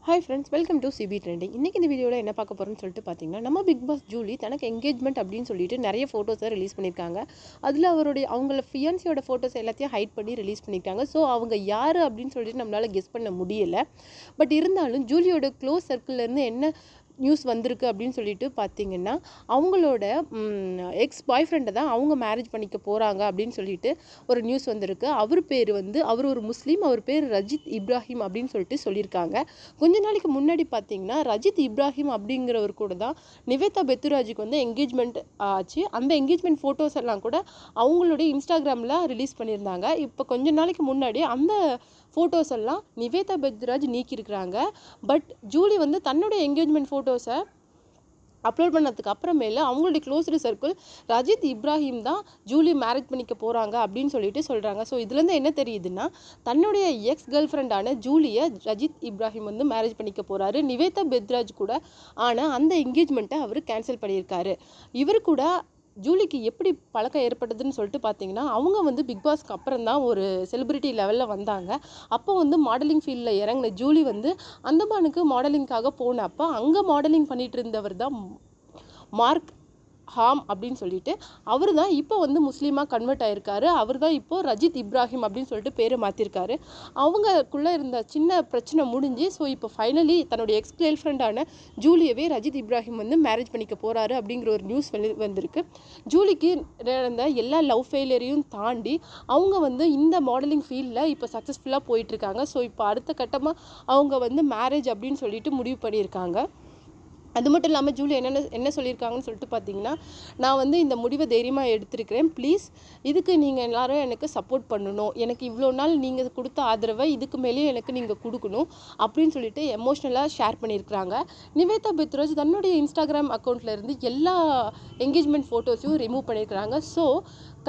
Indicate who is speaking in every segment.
Speaker 1: Hi friends, welcome to CP trending. இன்றைக்கி இந்த வீடியோவில் என்ன பார்க்க போகிறோம்னு சொல்லிட்டு பார்த்தீங்கன்னா, நம்ம பிக் பாஸ் ஜூலி தனக்கு என்கேஜ்மெண்ட் அப்படின்னு சொல்லிட்டு நிறைய ஃபோட்டோஸை ரிலீஸ் பண்ணியிருக்காங்க. அதில் அவங்கள ஃபியான்சியோட ஃபோட்டோஸ் எல்லாத்தையும் ஹைட் பண்ணி ரிலீஸ் பண்ணியிருக்காங்க. ஸோ அவங்க யார் அப்படின்னு சொல்லிட்டு நம்மளால் கெஸ் பண்ண முடியலை. பட் இருந்தாலும் ஜூலியோட க்ளோஸ் சர்க்கிள்லேருந்து என்ன நியூஸ் வந்திருக்கு அப்படின்னு சொல்லிட்டு பார்த்தீங்கன்னா, அவங்களோட எக்ஸ் பாய் ஃப்ரெண்டை தான் அவங்க மேரேஜ் பண்ணிக்க போகிறாங்க அப்படின்னு சொல்லிட்டு ஒரு நியூஸ் வந்திருக்கு. அவர் ஒரு முஸ்லீம், அவர் பேர் ரஜித் இப்ராஹிம் அப்படின்னு சொல்லிட்டு சொல்லியிருக்காங்க. கொஞ்ச நாளைக்கு முன்னாடி பார்த்தீங்கன்னா, ரஜித் இப்ராஹிம் அப்படிங்கிறவர் கூட தான் நிவேதா பெத்துராஜுக்கு வந்து என்கேஜ்மெண்ட் ஆச்சு. அந்த என்கேஜ்மெண்ட் ஃபோட்டோஸ் எல்லாம் கூட அவங்களுடைய இன்ஸ்டாகிராமில் ரிலீஸ் பண்ணியிருந்தாங்க. இப்போ கொஞ்ச நாளைக்கு முன்னாடி அந்த ஃபோட்டோஸ் எல்லாம் நிவேதா பெத்ராஜ் நீக்கியிருக்கிறாங்க. பட் ஜூலி வந்து தன்னுடைய என்கேஜ்மெண்ட் ஃபோட்டோஸை அப்லோட் பண்ணதுக்கு அப்புறமேல அவங்களுடைய க்ளோஸ்டு சர்க்கிள் ரஜித் இப்ராஹிம் தான் ஜூலி மேரேஜ் பண்ணிக்க போகிறாங்க அப்படின்னு சொல்லிட்டு சொல்கிறாங்க. ஸோ இதுலேருந்து என்ன தெரியுதுன்னா, தன்னுடைய எக்ஸ் கேர்ள் ஃப்ரெண்டான ஜூலியை ரஜித் இப்ராஹிம் வந்து மேரேஜ் பண்ணிக்க போகிறாரு. நிவேதா பெத்ராஜ் கூட ஆனால் அந்த என்கேஜ்மெண்ட்டை அவர் கேன்சல் பண்ணியிருக்காரு. இவர் கூட ஜூலிக்கு எப்படி பழக்கம் ஏற்பட்டதுன்னு சொல்லிட்டு பார்த்தீங்கன்னா, அவங்க வந்து பிக் பாஸ்க்கு அப்புறம் தான் ஒரு செலிபிரிட்டி லெவலில் வந்தாங்க. அப்போ வந்து மாடலிங் ஃபீல்டில் இறங்கின ஜூலி வந்து அந்தமானுக்கு மாடலிங்காக போனப்போ அங்கே மாடலிங் பண்ணிகிட்டு இருந்தவர் தான் மார்க் ஹாம் அப்படின்னு சொல்லிட்டு அவர் தான் இப்போ வந்து முஸ்லீமாக கன்வெர்ட் ஆகிருக்காரு. அவர் தான் இப்போது ரஜித் இப்ராஹிம் அப்படின்னு சொல்லிட்டு பேரை மாற்றிருக்காரு. அவங்களுக்குள்ளே இருந்த சின்ன பிரச்சனை முடிஞ்சு ஸோ இப்போ ஃபைனலி தன்னுடைய எக்ஸ் கேர்ள் ஃப்ரெண்டான ஜூலியவே ரஜித் இப்ராஹிம் வந்து மேரேஜ் பண்ணிக்க போகிறாரு அப்படிங்கிற ஒரு நியூஸ் வந்திருக்கு. ஜூலிக்கு நடந்த எல்லா லவ் ஃபெயிலியரையும் தாண்டி அவங்க வந்து இந்த மாடலிங் ஃபீல்டில் இப்போ சக்ஸஸ்ஃபுல்லாக போயிட்டுருக்காங்க. ஸோ இப்போ அடுத்த கட்டமாக அவங்க வந்து மேரேஜ் அப்படின்னு சொல்லிட்டு முடிவு பண்ணியிருக்காங்க. அது மட்டும் இல்லாமல் ஜூலி என்ன சொல்லியிருக்காங்கன்னு சொல்லிட்டு பார்த்தீங்கன்னா, நான் வந்து இந்த முடிவை தைரியமாக எடுத்திருக்கிறேன். ப்ளீஸ் இதுக்கு நீங்கள் எல்லாரும் எனக்கு சப்போர்ட் பண்ணணும். எனக்கு இவ்வளோ நாள் நீங்கள் கொடுத்த ஆதரவை இதுக்கு மேலேயும் எனக்கு நீங்கள் கொடுக்கணும் அப்படின்னு சொல்லிட்டு எமோஷ்னலாக ஷேர் பண்ணியிருக்கிறாங்க. நிவேதா பெத்ராஜ் தன்னுடைய இன்ஸ்டாகிராம் அக்கௌண்ட்டில் இருந்து எல்லா என்கேஜ்மெண்ட் ஃபோட்டோஸையும் ரிமூவ் பண்ணியிருக்கிறாங்க. ஸோ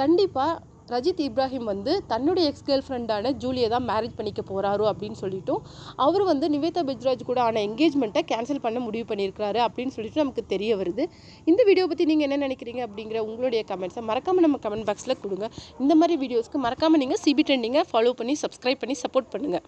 Speaker 1: கண்டிப்பாக ரஜித் இப்ராஹிம் வந்து தன்னுடைய எக்ஸ் கேர்ள் ஃப்ரெண்டான ஜூலியை தான் மேரேஜ் பண்ணிக்க போகிறாரோ அப்படின்னு சொல்லிட்டும் அவர் வந்து நிவேதா பெத்ராஜ் கூட ஆன என்கேஜ்மெண்ட்டை கேன்சல் பண்ண முடிவு பண்ணியிருக்காரு அப்படின்னு சொல்லிட்டு நமக்கு தெரிய வருது. இந்த வீடியோ பற்றி நீங்கள் என்ன நினைக்கிறீங்க அப்படிங்கிற உங்களுடைய கமெண்ட்ஸை மறக்காமல் நம்ம கமெண்ட் பாக்ஸில் கொடுங்க. இந்த மாதிரி வீடியோஸ்க்கு மறக்காமல் நீங்கள் சிபி ட்ரெண்டிங்கை ஃபாலோ பண்ணி சப்ஸ்கிரைப் பண்ணி சப்போர்ட் பண்ணுங்கள்.